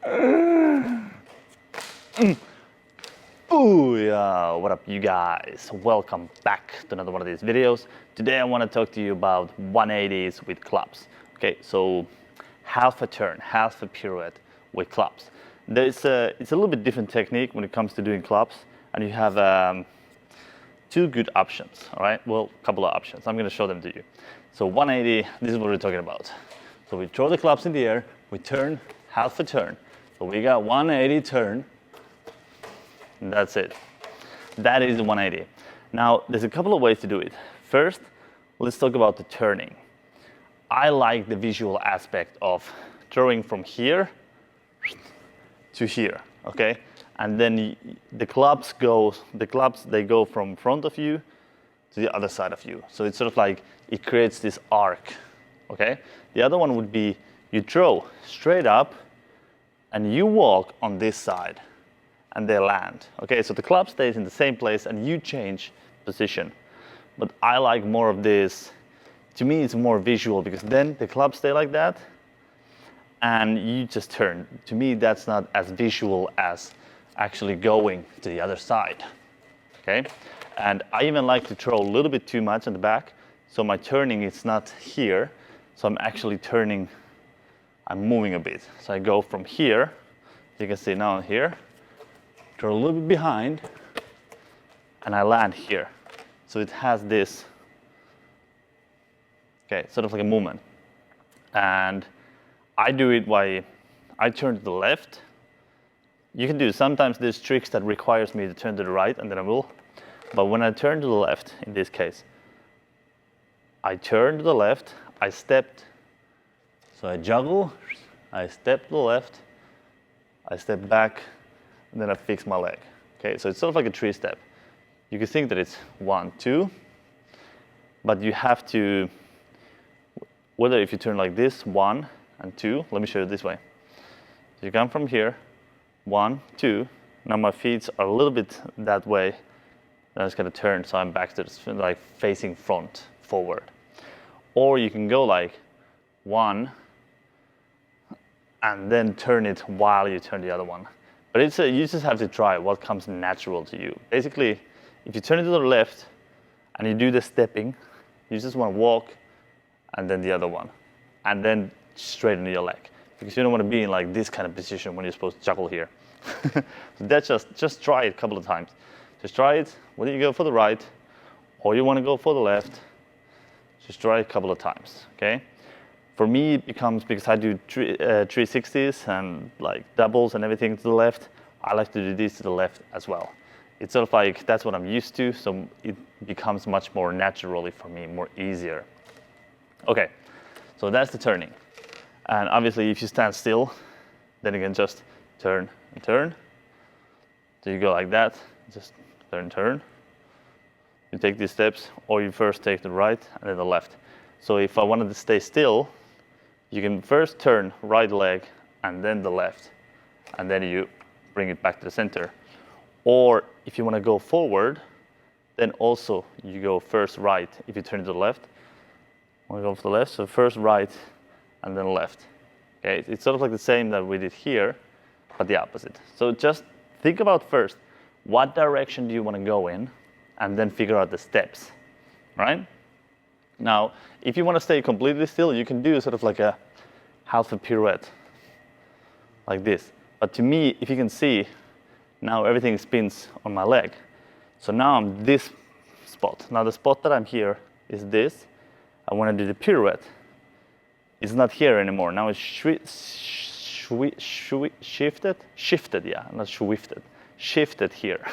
Booyah! What up, you guys? Welcome back to another one of these videos. Today I want to talk to you about 180s with clubs. Okay, so half a turn, half a pirouette with clubs. It's a little bit different technique when it comes to doing clubs, and you have two good options. All right, well, a couple of options. I'm going to show them to you. So 180, this is what we're talking about. So we throw the clubs in the air, we turn half a turn. So we got 180 turn. And that's it. That is the 180. Now, there's a couple of ways to do it. First, let's talk about the turning. I like the visual aspect of throwing from here to here, okay? And then the clubs they go from front of you to the other side of you. So it's sort of like it creates this arc, okay? The other one would be you throw straight up and you walk on this side. And they land. Okay, so the club stays in the same place and you change position. But I like more of this. To me, it's more visual because then the clubs stay like that and you just turn. To me, that's not as visual as actually going to the other side. Okay, and I even like to throw a little bit too much in the back. So my turning is not here. So I'm actually turning, I'm moving a bit. So I go from here, you can see now here. Throw a little bit behind, and I land here. So it has this, okay, sort of like a movement. And I do it by, I turn to the left. You can do, sometimes there's tricks that requires me to turn to the right, and then I will. But when I turn to the left, in this case, I turn to the left, I stepped, so I juggle, I step to the left, I step back, and then I fix my leg. Okay, so it's sort of like a three step. You could think that it's 1, 2, but you have to, whether if you turn like this, 1 and 2, let me show you this way. So you come from here, 1, 2, now my feet are a little bit that way, then I'm just gonna turn so I'm back to the, like facing front, forward. Or you can go like 1, and then turn it while you turn the other one. But it's you just have to try what comes natural to you. Basically, if you turn it to the left and you do the stepping, you just want to walk and then the other one. And then straighten your leg. Because you don't want to be in like this kind of position when you're supposed to juggle here. So that's just try it a couple of times. Just try it, whether you go for the right or you want to go for the left, just try it a couple of times, okay? For me, it becomes, because I do 360s and like doubles and everything to the left, I like to do this to the left as well. It's sort of like, that's what I'm used to, so it becomes much more naturally for me, more easier. Okay, so that's the turning. And obviously, if you stand still, then you can just turn and turn. So you go like that, just turn, turn. You take these steps, or you first take the right and then the left. So if I wanted to stay still, you can first turn right leg and then the left, and then you bring it back to the center. Or if you want to go forward, then also you go first right. If you turn to the left, I want to go for the left, so first right and then left. Okay, it's sort of like the same that we did here, but the opposite. So just think about first, what direction do you want to go in, and then figure out the steps, right? Now, if you want to stay completely still, you can do sort of like a half a pirouette, like this. But to me, if you can see, now everything spins on my leg. So now I'm this spot. Now the spot that I'm here is this. I want to do the pirouette. It's not here anymore. Now it's shifted, yeah, not shifted. Shifted here.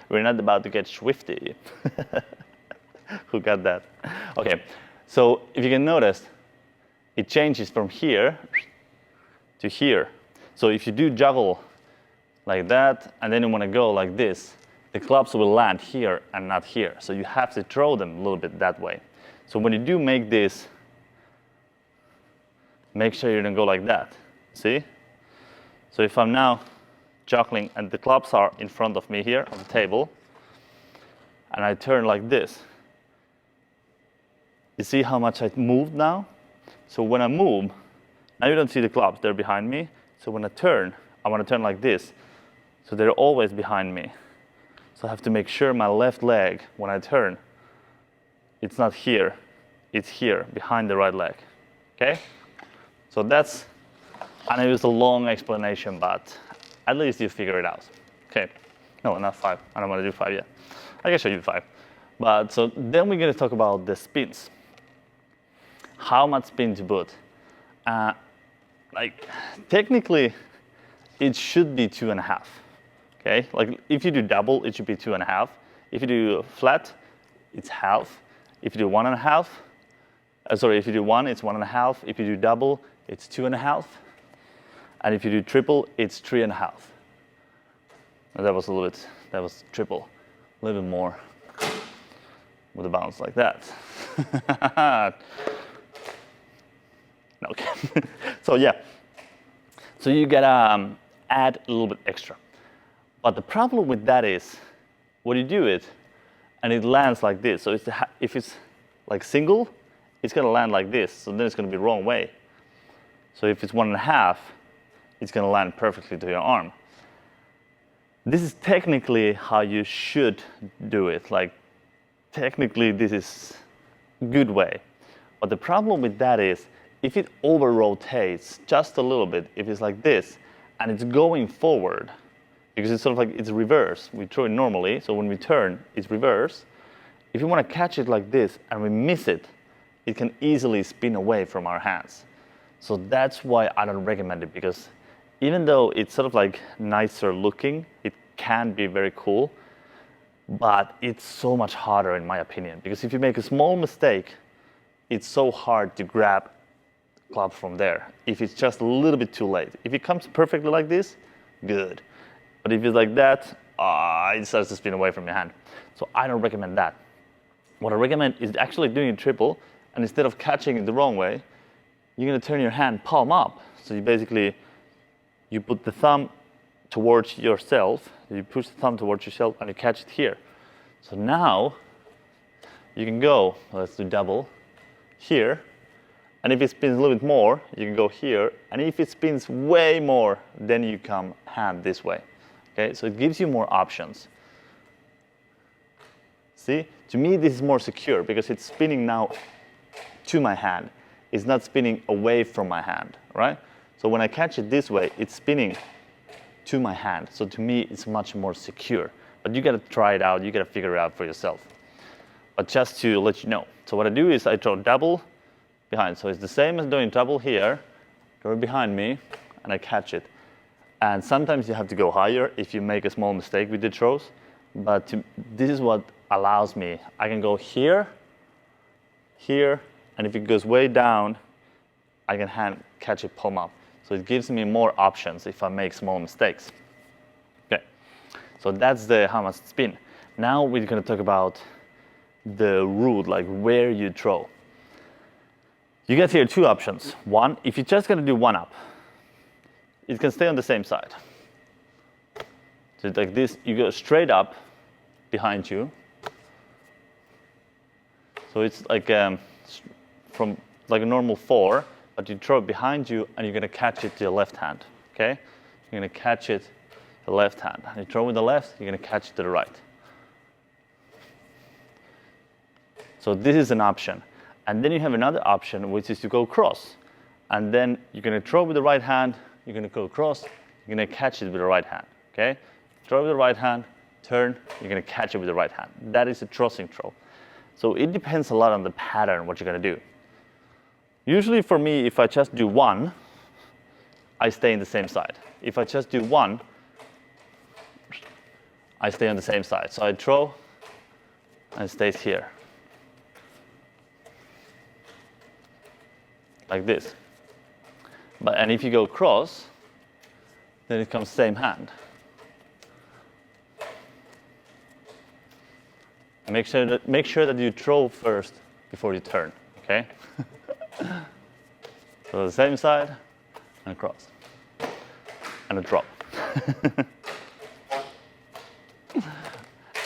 We're not about to get swifty. Who got that? Okay, so if you can notice, it changes from here to here. So if you do juggle like that, and then you want to go like this, the clubs will land here and not here. So you have to throw them a little bit that way. So when you do make this, make sure you don't go like that. See? So if I'm now juggling and the clubs are in front of me here on the table, and I turn like this, you see how much I moved now? So when I move, now you don't see the clubs, they're behind me. So when I turn, I want to turn like this. So they're always behind me. So I have to make sure my left leg, when I turn, it's not here. It's here, behind the right leg. Okay? So that's, I know it's a long explanation, but at least you figure it out. Okay. No, not 5. I don't want to do 5 yet. I can show you 5. But so then we're going to talk about the spins. How much spin to put? Like technically, it should be 2.5. Okay, like if you do double, it should be 2.5. If you do flat, it's half. If you do 1.5, if you do 1, it's 1.5. If you do double, it's 2.5. And if you do triple, it's 3.5. That was a little bit. That was triple, a little bit more with a bounce like that. Okay. So yeah. So you gotta add a little bit extra. But the problem with that is, when you do it, and it lands like this. So if it's like single, it's gonna land like this. So then it's gonna be the wrong way. So if it's 1.5, it's gonna land perfectly to your arm. This is technically how you should do it. Like technically, this is a good way. But the problem with that is, if it over rotates just a little bit, if it's like this, and it's going forward, because it's sort of like it's reverse. We throw it normally, so when we turn, it's reverse. If you want to catch it like this and we miss it, it can easily spin away from our hands. So that's why I don't recommend it, because even though it's sort of like nicer looking, it can be very cool, but it's so much harder in my opinion, because if you make a small mistake, it's so hard to grab club from there if it's just a little bit too late. If it comes perfectly like this, good. But if it's like that, it starts to spin away from your hand. So I don't recommend that. What I recommend is actually doing a triple, and instead of catching it the wrong way, you're going to turn your hand palm up. So you put the thumb towards yourself, you push the thumb towards yourself, and you catch it here. So now you can go, let's do double, here. And if it spins a little bit more, you can go here. And if it spins way more, then you come hand this way. Okay, so it gives you more options. See, to me this is more secure because it's spinning now to my hand. It's not spinning away from my hand, right? So when I catch it this way, it's spinning to my hand. So to me, it's much more secure. But you gotta try it out, you gotta figure it out for yourself. But just to let you know. So what I do is I throw double behind. So it's the same as doing double here, go behind me, and I catch it. And sometimes you have to go higher if you make a small mistake with the throws. But this is what allows me. I can go here, here, and if it goes way down, I can catch it palm up. So it gives me more options if I make small mistakes. Okay, so that's the how much spin. Now we're going to talk about the route, like where you throw. You get here 2 options. One, if you're just going to do 1 up, it can stay on the same side. So it's like this, you go straight up behind you. So it's like from like a normal 4, but you throw it behind you and you're going to catch it to your left hand. Okay? You're going to catch it to the left hand. And you throw with the left, you're going to catch it to the right. So this is an option. And then you have another option, which is to go cross. And then you're going to throw with the right hand, you're going to go cross, you're going to catch it with the right hand. Okay? Throw with the right hand, turn, you're going to catch it with the right hand. That is a crossing throw. So it depends a lot on the pattern, what you're going to do. Usually for me, if I just do 1, I stay in the same side. If I just do 1, I stay on the same side. So I throw, and it stays here. Like this. And if you go cross, then it comes same hand. And make sure that you throw first before you turn, okay? So the same side, and cross, and a drop.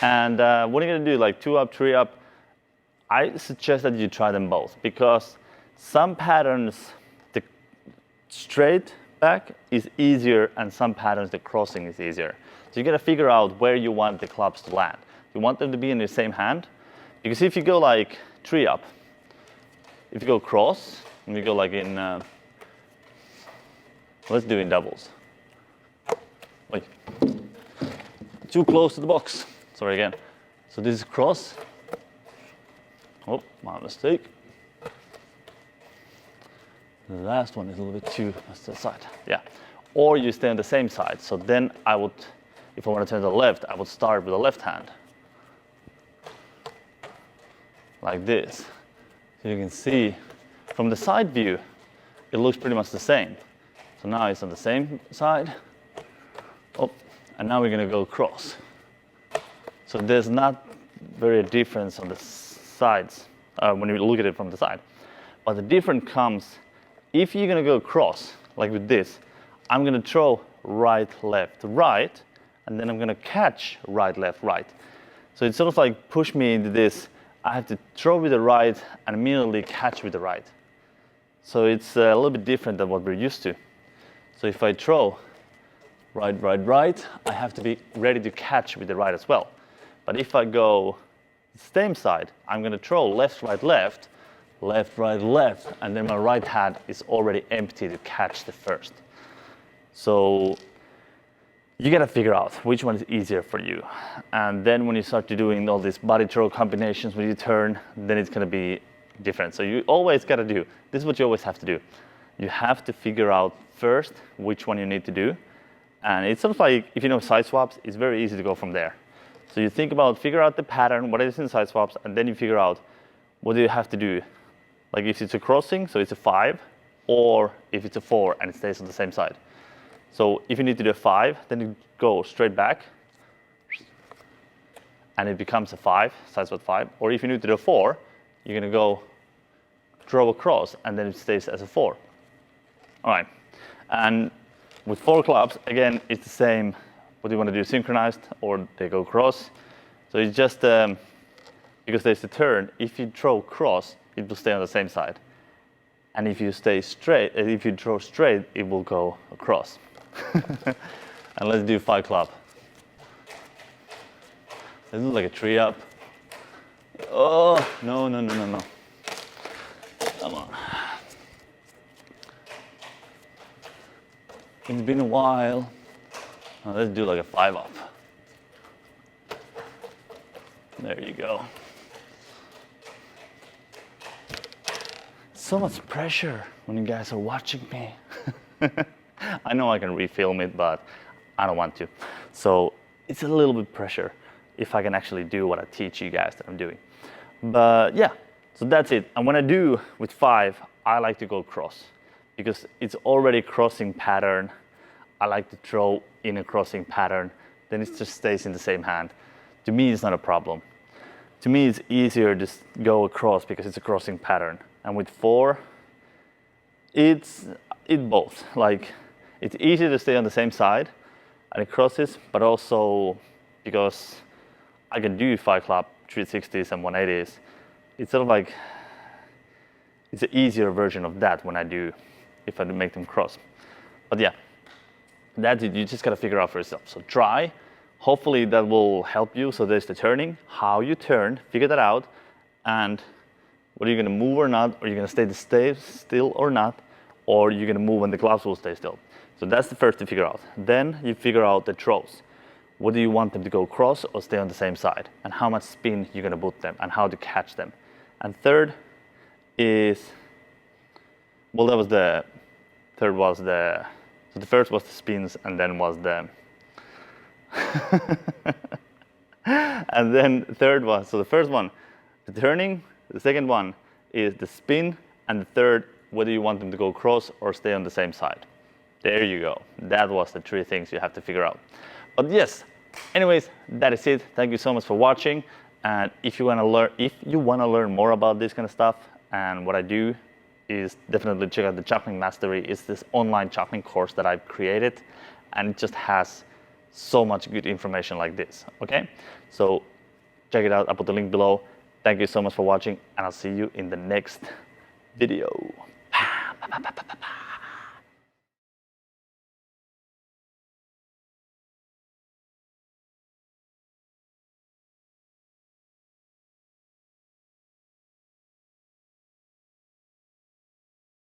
And what are you gonna do, like 2 up, 3 up? I suggest that you try them both, because some patterns, the straight back is easier, and some patterns the crossing is easier. So you gotta figure out where you want the clubs to land. You want them to be in the same hand, because if you go like 3 up, if you go cross, and you go like in, let's do in doubles. Wait, too close to the box. Sorry again. So this is cross. Oh, my mistake. The last one is a little bit too to the side. Yeah. Or you stay on the same side. So then I would, if I want to turn to the left, I would start with the left hand. Like this. So you can see from the side view, it looks pretty much the same. So now it's on the same side. Oh, and now we're going to go cross. So there's not very difference on the sides when you look at it from the side. But the difference comes if you're going to go cross, like with this. I'm going to throw right, left, right, and then I'm going to catch right, left, right. So it's sort of like push me into this. I have to throw with the right and immediately catch with the right. So it's a little bit different than what we're used to. So if I throw right, right, right, I have to be ready to catch with the right as well. But if I go the same side, I'm going to throw left, right, left, left, right, left, and then my right hand is already empty to catch the first. So you got to figure out which one is easier for you. And then when you start to doing all these body throw combinations when you turn, then it's going to be different. So you always got to do, this is what you always have to do. You have to figure out first which one you need to do. And it's sort of like, if you know side swaps, it's very easy to go from there. So you think about, figure out the pattern, what is in side swaps, and then you figure out what do you have to do. Like if it's a crossing, so it's a 5, or if it's a 4 and it stays on the same side. So if you need to do a 5, then you go straight back, and it becomes a 5, side swap 5. Or if you need to do a 4, you're gonna go throw across, and then it stays as a 4. All right, and with 4 clubs, again, it's the same. What do you want to do, synchronized, or they go cross? So it's just, because there's a turn, if you throw cross, it will stay on the same side. And if you stay straight, if you throw straight, it will go across. And let's do 5 club. This is like a 3 up. Oh, no, no, no, no, no. Come on. It's been a while. Now let's do like a 5 up. There you go. So much pressure when you guys are watching me. I know I can refilm it, but I don't want to. So it's a little bit pressure if I can actually do what I teach you guys that I'm doing. But yeah, so that's it. And when I do with 5, I like to go cross because it's already crossing pattern. I like to throw in a crossing pattern, then it just stays in the same hand. To me, it's not a problem. To me, it's easier to go across because it's a crossing pattern. And with 4, it's both. Like, it's easier to stay on the same side and it crosses, but also because I can do 5 club, 360s and 180s. It's sort of like, it's an easier version of that when I do, if I do make them cross. But yeah, that's it. You just gotta figure out for yourself. So try. Hopefully that will help you. So there's the turning, how you turn, figure that out, and whether you're gonna move or not, or you're gonna stay still or not, or you're gonna move and the gloves will stay still. So that's the first to figure out. Then you figure out the throws. What do you want them to go cross or stay on the same side? And how much spin you're gonna put them and how to catch them. And third is, well, that was the, third was the, so the first was the spins and then was the, and then third was, so the first one, the turning, the second one is the spin, and the third, whether you want them to go cross or stay on the same side. There you go. That was the 3 things you have to figure out. But yes, anyways, that is it. Thank you so much for watching. And if you want to learn more about this kind of stuff and what I do, is definitely check out the Juggling Mastery. It's this online juggling course that I've created, and it just has so much good information like this. Okay, so check it out. I'll put the link below. Thank you so much for watching, and I'll see you in the next video.